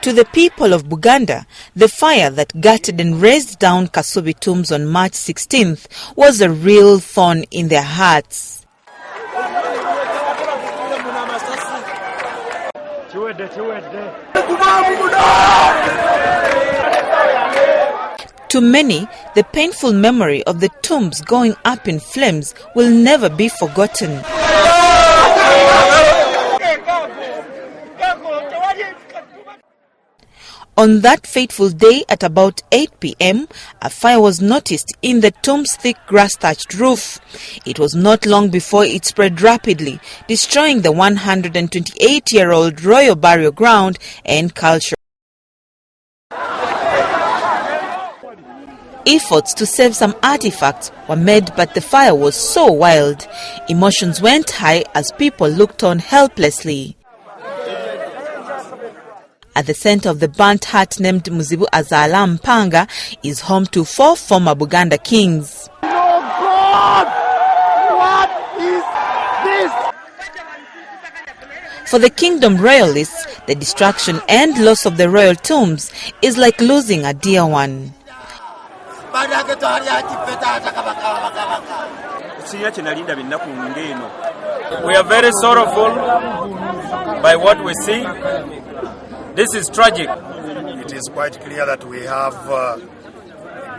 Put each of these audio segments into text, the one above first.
To the people of Buganda, the fire that gutted and razed down Kasubi tombs on March 16th was a real thorn in their hearts. To many, the painful memory of the tombs going up in flames will never be forgotten. On that fateful day at about 8 p.m., a fire was noticed in the tomb's thick grass-thatched roof. It was not long before it spread rapidly, destroying the 128-year-old royal burial ground and culture. Efforts to save some artifacts were made, but the fire was so wild. Emotions went high as people looked on helplessly. At the center of the burnt hut named Muzibu Azala Mpanga is home to 4 former Buganda kings. Oh God! What is this? For the kingdom royalists, the destruction and loss of the royal tombs is like losing a dear one. We are very sorrowful by what we see. This is tragic. It is quite clear that we have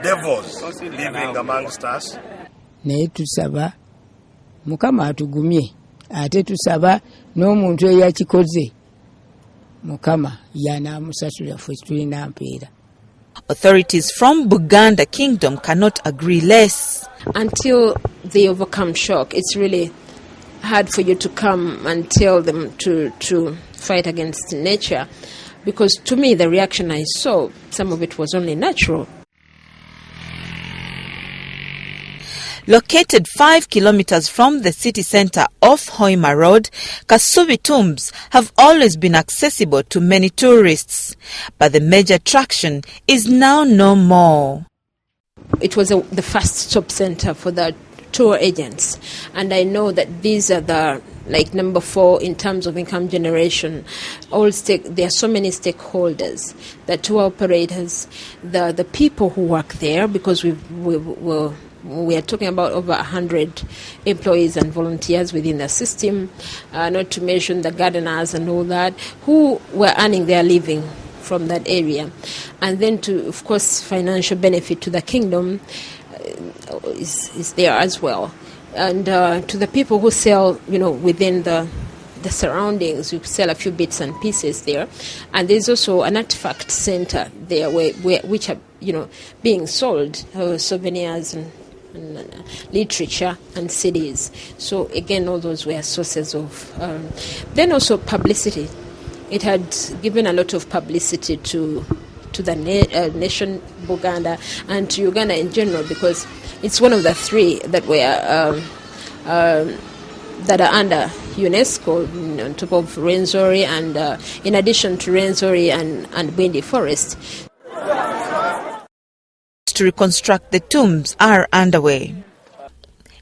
devils living amongst us. Naye tusaba Mukama atugumye ate tusaba n'omuntu eyakikoze Mukama y'anaamusasula ffe tulina mpeera. Authorities from Buganda Kingdom cannot agree less. Until they overcome shock, it's really hard for you to come and tell them to fight against nature. Because to me, the reaction I saw, some of it was only natural. Located 5 kilometers from the city center off Hoima Road, Kasubi tombs have always been accessible to many tourists. But the major attraction is now no more. It was the first stop center for the tour agents. And I know that these are the number 4 in terms of income generation. There are so many stakeholders, the tour operators, the people who work there, because we are talking about over 100 employees and volunteers within the system, not to mention the gardeners and all that, who were earning their living from that area. And then of course, financial benefit to the kingdom is there as well. And to the people who sell, within the surroundings, you sell a few bits and pieces there. And there's also an artifact center there which are, being sold, souvenirs and literature and CDs. So again, all those were sources of... then also publicity. It had given a lot of publicity to the nation Buganda and to Uganda in general, because it's one of the 3 that were that are under UNESCO, on top of Rwenzori and in addition to Rwenzori and Bwindi Forest. To reconstruct the tombs are underway.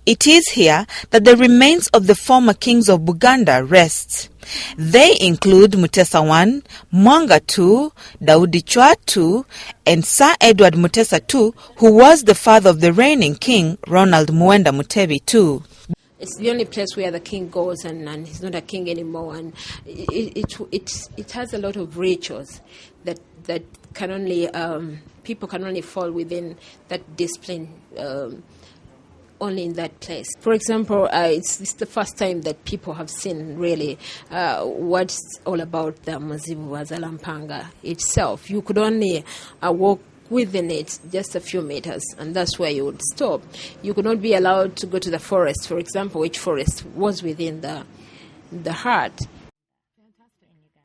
It is here that the remains of the former kings of Buganda rest. They include Mutesa I, Mwanga II, Daudi Chwa II, and Sir Edward Mutesa II, who was the father of the reigning king, Ronald Muwenda Mutebi II. It's the only place where the king goes and he's not a king anymore, and it has a lot of rituals that can only people can only fall within that discipline. Only in that place. For example, it's the first time that people have seen really what's all about the Muzibu Azala Mpanga itself. You could only walk within it just a few meters, and that's where you would stop. You could not be allowed to go to the forest, for example, which forest was within the heart.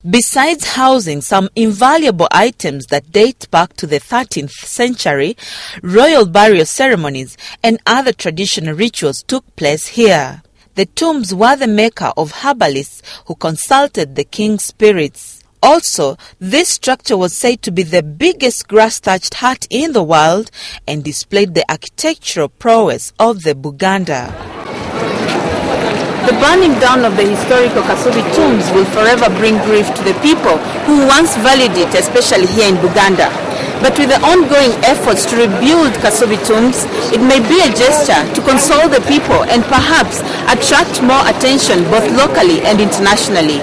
Besides housing some invaluable items that date back to the 13th century, royal burial ceremonies and other traditional rituals took place here. The tombs were the maker of herbalists who consulted the king's spirits. Also, this structure was said to be the biggest grass-thatched hut in the world and displayed the architectural prowess of the Buganda. The burning down of the historical Kasubi tombs will forever bring grief to the people who once valued it, especially here in Buganda. But with the ongoing efforts to rebuild Kasubi tombs, it may be a gesture to console the people and perhaps attract more attention both locally and internationally.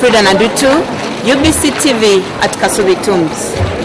Freda Nandutu, UBC TV at Kasubi Tombs.